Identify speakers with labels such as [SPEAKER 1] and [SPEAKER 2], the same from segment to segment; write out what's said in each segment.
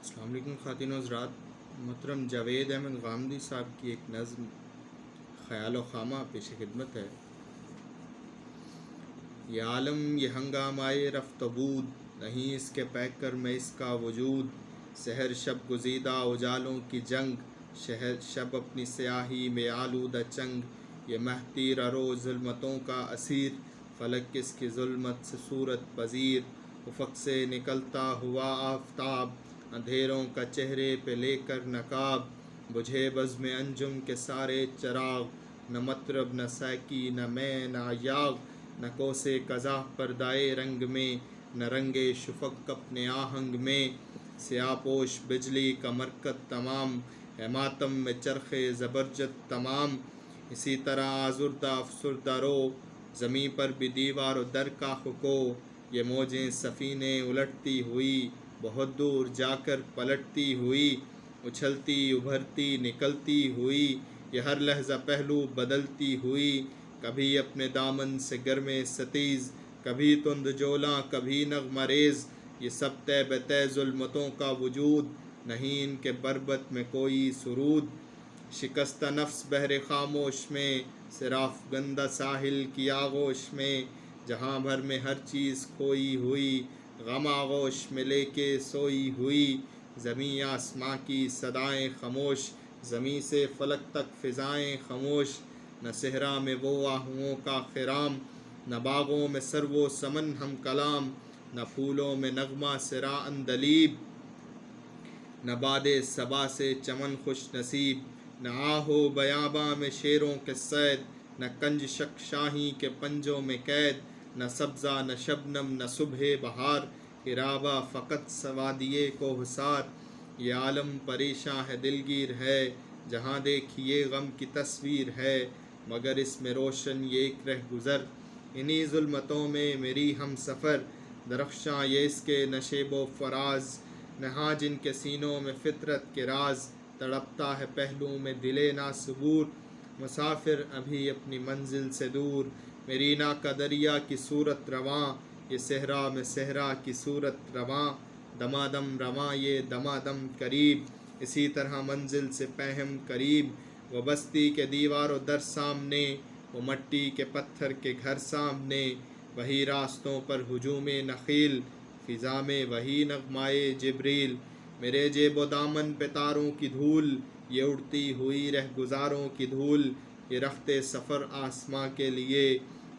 [SPEAKER 1] السلام علیکم خواتین و حضرات. محترم جاوید احمد غامدی صاحب کی ایک نظم خیال و خامہ پیش خدمت ہے. یہ عالم یہ ہنگامائے رفت و بود، نہیں اس کے پیک کر میں اس کا وجود. سحر شب گزیدہ اجالوں کی جنگ، شہر شب اپنی سیاہی میں آلودہ چنگ. یہ مہتیر ارو ظلمتوں کا اسیر، فلک کس کی ظلمت سے صورت پذیر. افق سے نکلتا ہوا آفتاب، اندھیروں کا چہرے پہ لے کر نقاب. بجھے بزم انجم کے سارے چراغ، نہ مطرب نہ سیکی نہ میں نہ یاغ. نہ کوسے قضا پردائے رنگ میں، نہ رنگے شفق اپنے آہنگ میں. سیاہ پوش بجلی کا مرکز تمام، ہے ماتم میں چرخ زبرجد تمام. اسی طرح آزردہ افسردہ رو، زمیں پر بھی دیوار و در کا خکو. یہ موجیں سفینے الٹتی ہوئی، بہت دور جا کر پلٹتی ہوئی. اچھلتی ابھرتی نکلتی ہوئی، یہ ہر لحظہ پہلو بدلتی ہوئی. کبھی اپنے دامن سے گرمے ستیز، کبھی تند جولاں کبھی نغمہ ریز. یہ سب طے بطے ظلمتوں کا وجود، نہیں ان کے بربط میں کوئی سرود. شکستہ نفس بحر خاموش میں، صراف گندہ ساحل کی آغوش میں. جہاں بھر میں ہر چیز کھوئی ہوئی، غم آغوش میں لے کے سوئی ہوئی. زمیں آسماں کی صدائیں خاموش، زمیں سے فلک تک فضائیں خاموش. نہ صحرا میں وہ آہوؤں کا خرام، نہ باغوں میں سرو و سمن ہم کلام. نہ پھولوں میں نغمہ سرا عندلیب، نہ باد صبا سے چمن خوش نصیب. نہ آہو بیاباں میں شیروں کے صید، نہ کنج شک شاہی کے پنجوں میں قید. نہ سبزہ نہ شبنم نہ صبح بہار، عرابہ فقط سوادئے کوہسار. یہ عالم پریشاں ہے دلگیر ہے، جہاں دیکھیے غم کی تصویر ہے. مگر اس میں روشن یہ ایک رہ گزر، انہی ظلمتوں میں میری ہم سفر. درخشاں یہ اس کے نشیب و فراز، نہاں جن کے سینوں میں فطرت کے راز. تڑپتا ہے پہلو میں دل ناصبور، مسافر ابھی اپنی منزل سے دور. میری ناکہ دریا کی صورت رواں، یہ صحرا میں صحرا کی صورت رواں. دمادم رواں یہ دمادم قریب، اسی طرح منزل سے پہم قریب. وہ بستی کے دیوار و در سامنے، وہ مٹی کے پتھر کے گھر سامنے. وہی راستوں پر ہجوم نخیل، فضا میں وہی نغمائے جبریل. میرے جیب و دامن پہ تاروں کی دھول، یہ اڑتی ہوئی رہ گزاروں کی دھول. یہ رخت سفر آسماں کے لیے،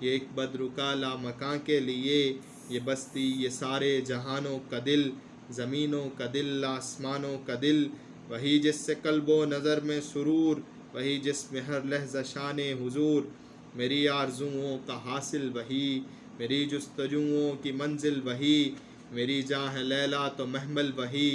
[SPEAKER 1] یہ ایک بدرکا لامکاں کے لیے. یہ بستی یہ سارے جہانوں کا دل، زمینوں کا دل آسمانوں کا دل. وہی جس سے قلب و نظر میں سرور، وہی جس میں ہر لحظہ شان حضور. میری آرزوؤں کا حاصل وہی، میری جستجوؤں کی منزل وہی. میری جاں ہے لیلا تو محمل وہی،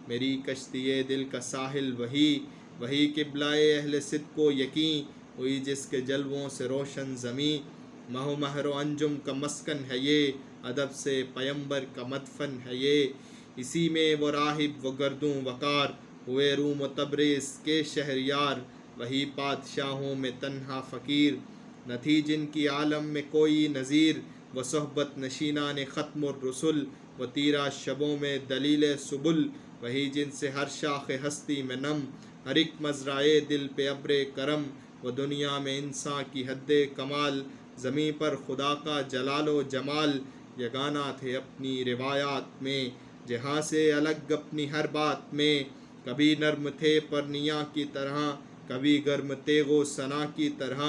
[SPEAKER 1] میری کشتی دل کا ساحل وہی. وہی قبلۂ اہل صدق و یقین، ہوئی جس کے جلووں سے روشن زمیں. مہ و مہر و انجم کا مسکن ہے یہ، ادب سے پیمبر کا مدفن ہے یہ. اسی میں وہ راہب و گردوں وقار، ہوئے روم و تبریز کے شہریار. وہی پادشاہوں میں تنہا فقیر، نہ تھی جن کی عالم میں کوئی نظیر. وہ صحبت نشینان ختم الرسل، وہ تیرا شبوں میں دلیل سبل. وہی جن سے ہر شاخ ہستی میں نم، ہر ایک مزرعے دل پہ ابر کرم. وہ دنیا میں انسان کی حد کمال، زمیں پر خدا کا جلال و جمال. یگانہ تھے اپنی روایات میں، جہاں سے الگ اپنی ہر بات میں. کبھی نرم تھے پرنیاں کی طرح، کبھی گرم تیغ و سنا کی طرح.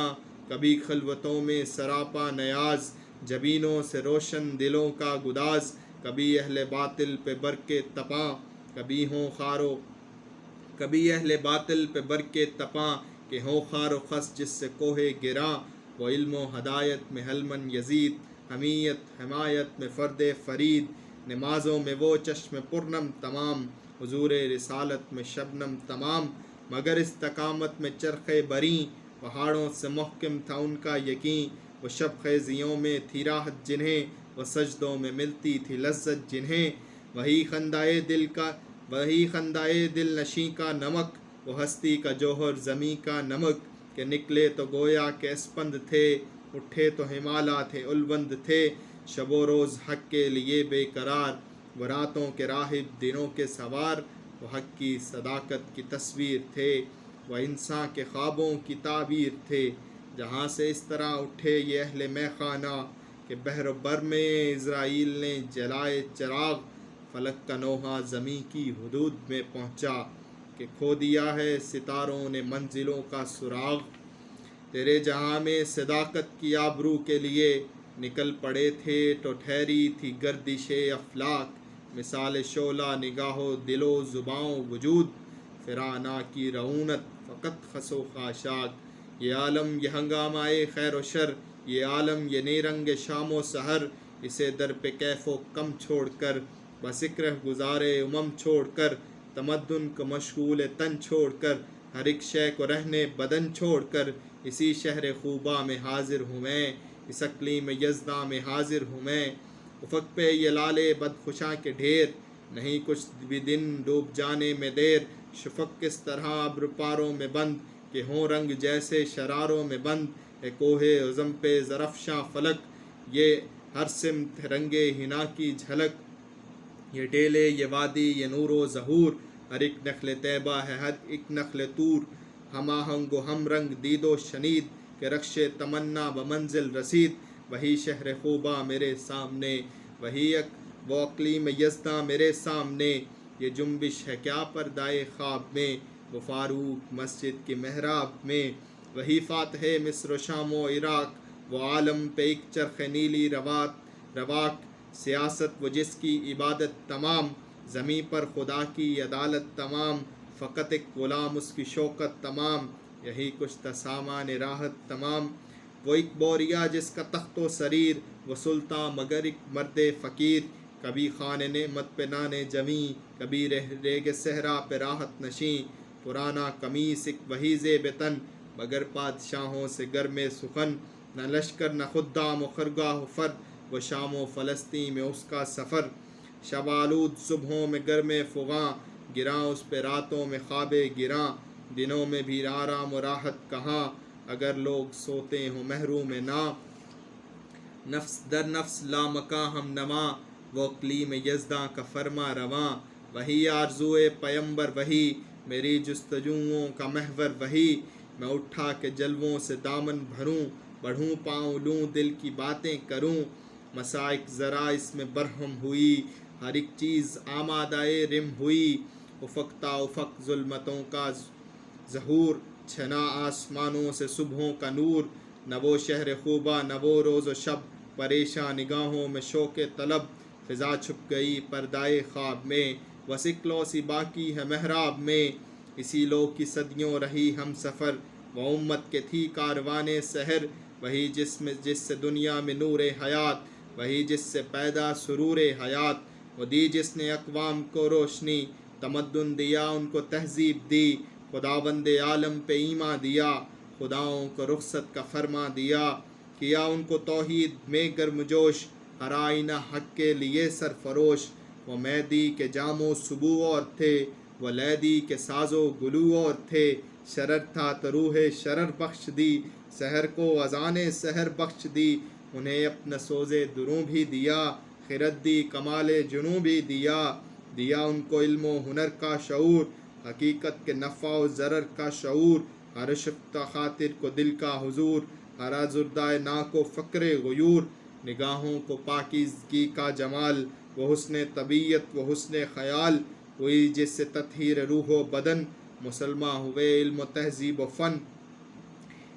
[SPEAKER 1] کبھی خلوتوں میں سراپا نیاز، جبینوں سے روشن دلوں کا گداز. کبھی اہل باطل پہ برق تپاں، کبھی اہل باطل پہ برق تپاں. کہ ہوں خار و خس جس سے کوہ گراں، وہ علم و ہدایت میں حلمن یزید. حمیت حمایت میں فرد فرید، نمازوں میں وہ چشم پرنم تمام. حضور رسالت میں شبنم تمام، مگر استقامت میں چرخ بریں. پہاڑوں سے محکم تھا ان کا یقین، وہ شب خیزیوں میں تھی راحت جنہیں، وہ سجدوں میں ملتی تھی لذت جنہیں. وہی خندائے دل نشیں کا نمک، وہ ہستی کا جوہر زمیں کا نمک. کہ نکلے تو گویا کہ اسپند تھے، اٹھے تو ہمالا تھے الوند تھے. شب و روز حق کے لیے بے قرار، وہ راتوں کے راہب دنوں کے سوار. وہ حق کی صداقت کی تصویر تھے، وہ انسان کے خوابوں کی تعبیر تھے۔ جہاں سے اس طرح اٹھے یہ اہل مے خانہ کہ بحر و بر میں اسرائیل نے جلائے چراغ، فلک کا نوحہ زمیں کی حدود میں پہنچا کہ کھو دیا ہے ستاروں نے منزلوں کا سراغ۔ تیرے جہاں میں صداقت کی آبرو کے لیے نکل پڑے تھے تو ٹھہری تھی گردش افلاک، مثال شعلہ نگاہ و دل و زباں و وجود، فرانا کی رعونت فقط خس و خاشاک۔ یہ عالم یہ ہنگامائے خیر و شر، یہ عالم یہ نیرنگ شام و سحر، اسے در پہ کیف و کم چھوڑ کر، بذکر گزارے چھوڑ کر، تمدن کو مشغول تن چھوڑ کر، ہر ایک شے کو رہنے بدن چھوڑ کر، اسی شہر خوبا میں حاضر ہوں میں، اس اقلیم یزداں میں حاضر ہوں میں۔ افق پہ یہ لالے بدخشاں کے ڈھیر، نہیں کچھ بھی دن ڈوب جانے میں دیر، شفق کس طرح ابر پاروں میں بند، کہ ہوں رنگ جیسے شراروں میں بند، اے کوہ عظم پہ زرافشاں فلک، یہ ہر سمت رنگے ہنا کی جھلک، یہ ٹیلے یہ وادی یہ نور و ظہور، ہر ایک نخل طیبہ ہے ہر ایک نخل طور، ہم آہنگ و ہم رنگ دید و شنید، کہ رخش تمنا بمنزل رسید، وہی شہر خوبا میرے سامنے، وہی وہ اقلیم یزداں میرے سامنے، یہ جنبش ہے کیا پردائے خواب میں، وہ فاروق مسجد کے محراب میں، وہی فاتح مصر و شام و عراق، وہ عالم پہ ایک چرخ نیلی رواق، سیاست وہ جس کی عبادت تمام، زمیں پر خدا کی عدالت تمام، فقط ایک غلام اس کی شوکت تمام، یہی کچھ تھا سامان راحت تمام، وہ ایک بوریا جس کا تخت و سریر، وہ سلطان مگر ایک مرد فقیر، کبھی خان نعمت پہ نانے جمی، کبھی ریگ صحرا پہ راحت نشیں، پرانا قمیص ایک وہی زیب تن، مگر بادشاہوں سے گرم سخن، نہ لشکر نہ خدام و خرگاہ و فرد، وہ شام و فلسطین میں اس کا سفر، شب آلود صبحوں میں گرم فغاں، گراں اس پہ راتوں میں خواب گراں، دنوں میں بھی آرام و راحت کہاں، اگر لوگ سوتے ہوں محروم ناں، نفس در نفس لامکاں ہم نواں، وہ اقلیم یزداں کا فرما رواں، وہی آرزوئے پیمبر وہی، میری جستجوؤں کا محور وہی، میں اٹھا کے جلووں سے دامن بھروں، بڑھوں پاؤں لوں دل کی باتیں کروں، مسائق ذرا اس میں برہم ہوئی، ہر ایک چیز آمادۂ رم ہوئی، افق تا افق ظلمتوں کا ظہور، چھنا آسمانوں سے صبحوں کا نور، نہ وہ شہر خوبا نہ وہ روز و شب، پریشان نگاہوں میں شوق طلب، فضا چھپ گئی پردائے خواب میں، بس ایک لو سی باقی ہے محراب میں، اسی لو کی صدیوں رہی ہم سفر، وہ امت کے تھی کاروانے سحر، وہی جس سے دنیا میں نور حیات، وہی جس سے پیدا سرور حیات، وہ دی جس نے اقوام کو روشنی، تمدن دیا ان کو تہذیب دی، خداوند عالم پہ ایمان دیا، خداؤں کو رخصت کا فرما دیا، کیا ان کو توحید میں گرم جوش، ہر آئینہ حق کے لیے سرفروش، وہ مہدی کے جام و سبو اور تھے، وہ لیدی کے ساز و گلو اور تھے، شرر تھا تو روح شرر بخش دی، سحر کو اذان سحر بخش دی، انہیں اپنا سوز دروں بھی دیا، خرد دی کمال جنوں بھی دیا ان کو علم و ہنر کا شعور، حقیقت کے نفع و ضرر کا شعور، ہر شفتہ خاطر کو دل کا حضور، ہر آزردہ ناک و فقر غیور، نگاہوں کو پاکیزگی کا جمال، وہ حسن طبیعت وہ حسن خیال، وہی جس سے تطہیر روح و بدن، مسلمان ہوئے علم و تہذیب و فن،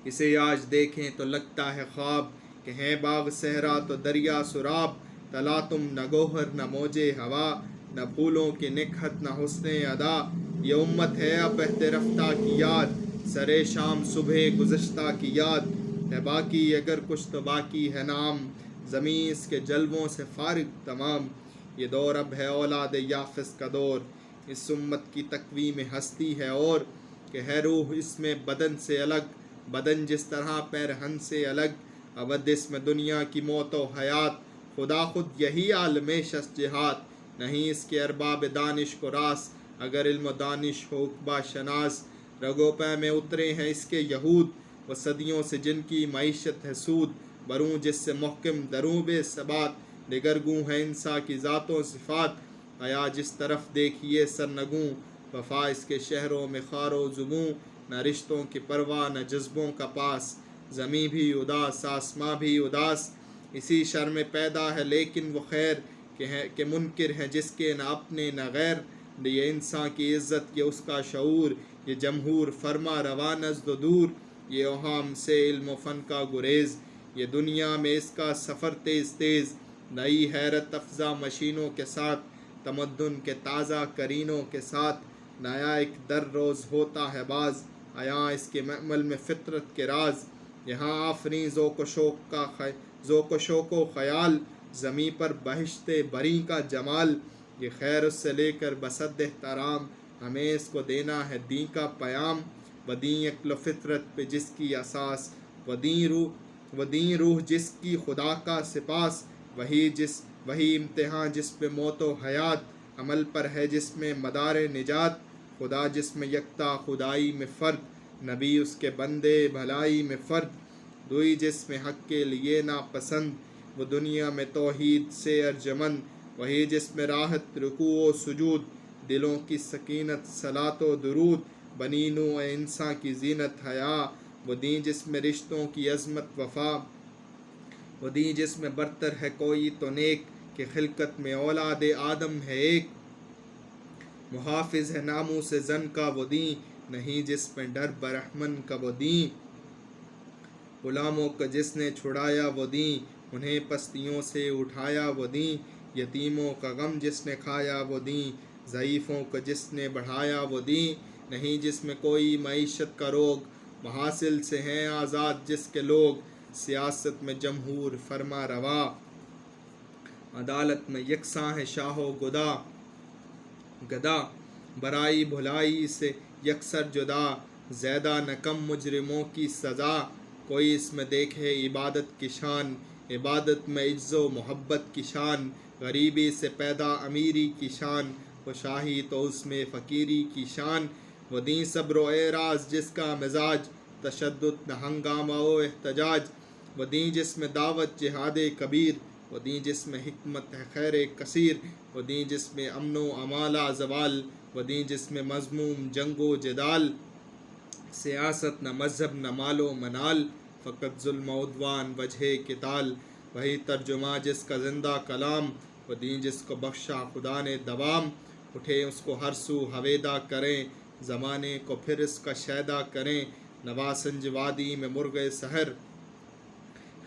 [SPEAKER 1] اسے آج دیکھیں تو لگتا ہے خواب، کہ ہیں باغ صحرا تو دریا سراب، تلا تم نہ گوہر نہ موجے ہوا، نہ پھولوں کی نکہت نہ حسن ادا، یہ امت ہے اب عہد رفتہ کی یاد، سرے شام صبح گزشتہ کی یاد، ہے باقی اگر کچھ تو باقی ہے نام، زمین اس کے جلووں سے فارغ تمام، یہ دور اب ہے اولاد یافس کا دور، اس امت کی تقویم ہستی ہے اور، کہ ہے روح اس میں بدن سے الگ، بدن جس طرح پیرہن سے الگ، ابد اس میں دنیا کی موت و حیات، خدا خود یہی عالم شست جہات، نہیں اس کے ارباب دانش کو راس، اگر علم و دانش ہو اقبا شناس، رگو پے میں اترے ہیں اس کے یہود، وہ صدیوں سے جن کی معیشت ہے سود، بروں جس سے محکم دروں بے ثبات، دگرگوں ہے انسا کی ذات و صفات، حیا جس طرف دیکھیے سرنگوں، وفا اس کے شہروں میں خار و زموں، نہ رشتوں کی پرواہ نہ جذبوں کا پاس، زمیں بھی اداس آسماں بھی اداس، اسی شر میں پیدا ہے لیکن وہ خیر کہ منکر ہے جس کے نہ اپنے نہ غیر، یہ انسان کی عزت یہ اس کا شعور، یہ جمہور فرما روا نزد و دور، یہ اوہام سے علم و فن کا گریز، یہ دنیا میں اس کا سفر تیز تیز، نئی حیرت افزا مشینوں کے ساتھ، تمدن کے تازہ کرینوں کے ساتھ، نیا ایک در روز ہوتا ہے باز، آیا اس کے معمل میں فطرت کے راز، یہاں آفریں ذوق و شوق و خیال، زمیں پر بہشت بری کا جمال، یہ خیر اس سے لے کر بصد احترام، ہمیں اس کو دینا ہے دین کا پیام، ودیں عقل و فطرت پہ جس کی اساس، ودیں روح جس کی خدا کا سپاس، وہی امتحان جس پہ موت و حیات، عمل پر ہے جس میں مدار نجات، خدا جس میں یکتا خدائی میں فرد، نبی اس کے بندے بھلائی میں فرد، دوئی جس میں حق کے لیے ناپسند، وہ دنیا میں توحید سے ارجمند، وہی جس میں راحت رکوع و سجود، دلوں کی سکینت صلاۃ و درود، بنی نوع انسان کی زینت حیا، وہ دین جس میں رشتوں کی عظمت وفا، وہ دین جس میں برتر ہے کوئی تو نیک، کہ خلقت میں اولاد آدم ہے ایک، محافظ ہے ناموس زن کا وہ دین، نہیں جس میں ڈر برہمن کا وہ دین، غلاموں کا جس نے چھڑایا وہ دین، انہیں پستیوں سے اٹھایا وہ دین، یتیموں کا غم جس نے کھایا وہ دین، ضعیفوں کا جس نے بڑھایا وہ دین، نہیں جس میں کوئی معیشت کا روگ، محاصل سے ہیں آزاد جس کے لوگ، سیاست میں جمہور فرما روا، عدالت میں یکساں ہے شاہ و گدا، برائی بھلائی سے یکسر جدا، زیادہ نہ کم مجرموں کی سزا، کوئی اس میں دیکھے عبادت کی شان، عبادت میں عجز و محبت کی شان، غریبی سے پیدا امیری کی شان، وہ شاہی تو اس میں فقیری کی شان، وہ دین صبر و اعراض جس کا مزاج، تشدد نہ ہنگامہ و احتجاج، وہ دین جس میں دعوت جہاد کبیر، وہ دین جس میں حکمت ہے خیر کثیر، وہ دین جس میں امن و امالہ زوال، وہ دین جس میں مذموم جنگ و جدال، سیاست نہ مذہب نہ مال و منال، فقط ظلم و عدوان وجہ قتال، وہی ترجمہ جس کا زندہ کلام، وہ دین جس کو بخشا خدا نے دوام، اٹھے اس کو ہر سو ہویدا کریں، زمانے کو پھر اس کا شیدا کریں، نواسنج وادی میں مرغ سحر،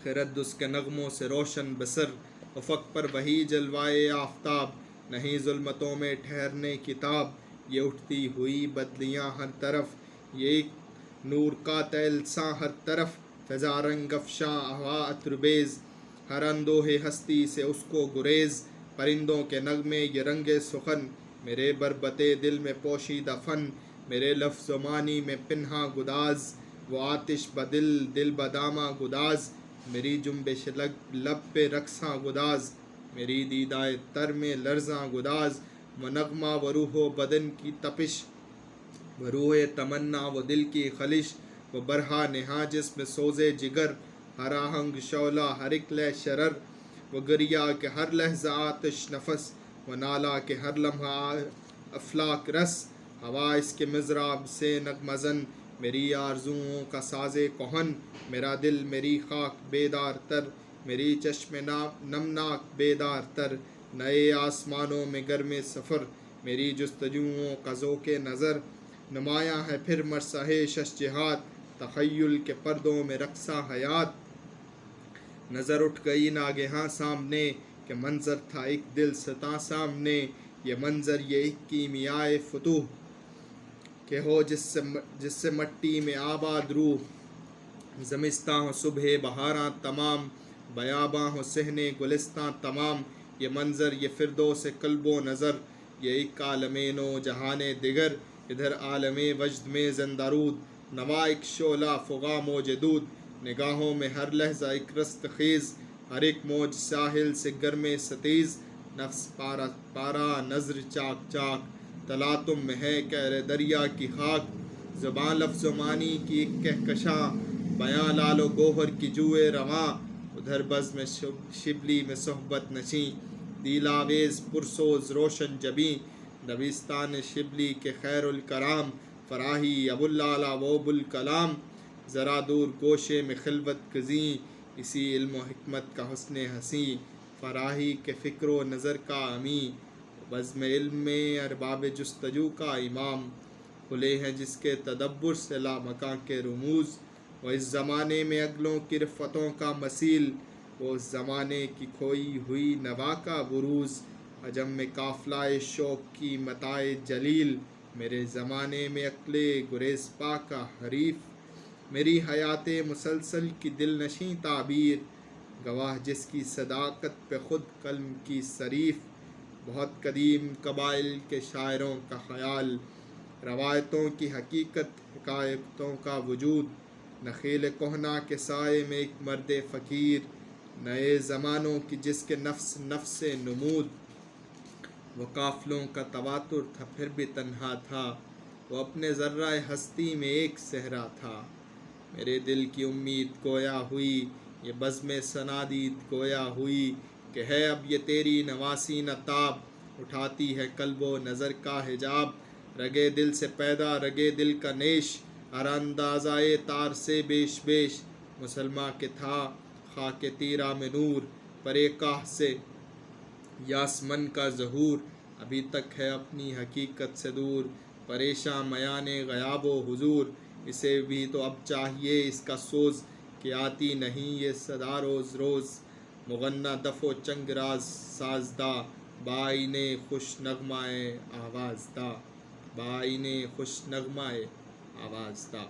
[SPEAKER 1] خرد اس کے نغموں سے روشن بسر، افق پر وہی جلوائے آفتاب، نہیں ظلمتوں میں ٹھہرنے کتاب، یہ اٹھتی ہوئی بدلیاں ہر طرف، یہ ایک نور کا تیلساں ہر طرف، فضا رنگ افشاں ہوا عطربیز، ہر اندوہ ہستی سے اس کو گریز، پرندوں کے نغمے یہ رنگ سخن، میرے بربتے دل میں پوشیدہ فن، میرے لفظ و معنی میں پنہاں گداز، وہ آتش بدل دل بدامہ گداز، میری جنبش لب پہ رقصاں گداز، میری دیدائے تر میں لرزاں گداز، وہ نغمہ و روح و بدن کی تپش، وہ روح تمنا و دل کی خلش، وہ برہا نہا جس میں سوزے جگر، ہر آہنگ شعلہ ہر ایک لے شرر، وہ گریا کہ ہر لحظہ آتش نفس، وہ نالا کہ ہر لمحہ افلاک رس، ہوا اس کے مضراب سے نغمہ زن، میری آرزوؤں کا ساز کہن، میرا دل میری خاک بیدار تر، میری چشم نمناک بیدار تر، نئے آسمانوں میں گرم سفر، میری جستجوؤں کا ذوق نظر، نمایاں ہے پھر مرصع شش جہات، تخیل کے پردوں میں رقصہ حیات، نظر اٹھ گئی ناگہاں سامنے، کہ منظر تھا ایک دل ستاں سامنے، یہ منظر یہ ایک کیمیائے فتوح، کہ ہو جس سے مٹی میں آباد روح، زمستاں ہو صبح بہاراں تمام، بیاباں ہو صحن گلستاں تمام، یہ منظر یہ فردوس قلب و نظر، یہ ایک عالم نو جہان دیگر، ادھر عالم وجد میں زندہ رود، نوا ایک شعلہ فغاں موج دود، نگاہوں میں ہر لحظہ ایک رست خیز، ہر ایک موج ساحل سے گرم ستیز، نفس پارا نظر چاک چاک، تلاطم میں ہے کہر دریا کی خاک، زبان لفظ و معنی کی ایک کہکشاں، بیاں لال و گوہر کی جوئے رواں، ادھر بزم شبلی میں صحبت نشیں، دیل آویز پرسوز روشن جبیں، نویستان شبلی کے خیر الکرام فراہی ابوالعلا و ابوالکلام ذرا دور گوشے میں خلوت گزیں اسی علم و حکمت کا حسن حسیں فراہی کے فکر و نظر کا امی بزم علم میں ارباب جستجو کا امام کھلے ہیں جس کے تدبر سے لامکاں کے رموز وہ اس زمانے میں اگلوں کی رفتوں کا مسیل وہ اس زمانے کی کھوئی ہوئی نوا کا بروز عجم میں قافلہ شوق کی متاع جلیل میرے زمانے میں عقل گریز پا کا حریف میری حیات مسلسل کی دل نشیں تعبیر گواہ جس کی صداقت پہ خود قلم کی صریف بہت قدیم قبائل کے شاعروں کا خیال روایتوں کی حقیقت حکایتوں کا وجود نخیل کہنا کے سائے میں ایک مرد فقیر نئے زمانوں کی جس کے نفس نفس نمود وہ قافلوں کا تواتر تھا پھر بھی تنہا تھا وہ اپنے ذرہ ہستی میں ایک صحرا تھا میرے دل کی امید گویا ہوئی یہ بزم سنادید گویا ہوئی کہ ہے اب یہ تیری نواسی نتاب اٹھاتی ہے قلب و نظر کا حجاب رگے دل سے پیدا رگے دل کا نیش ہر اندازائے تار سے بیش بیش مسلمہ کے تھا خاک تیرا میں نور پرے کاہ سے یاسمن کا ظہور ابھی تک ہے اپنی حقیقت سے دور پریشاں میان غیاب و حضور اسے بھی تو اب چاہیے اس کا سوز کہ آتی نہیں یہ صدا روز روز مغنہ دف و چنگ راز سازدہ بائن خوش نغمہ آوازدہ بائن خوش نغمہ آوازدہ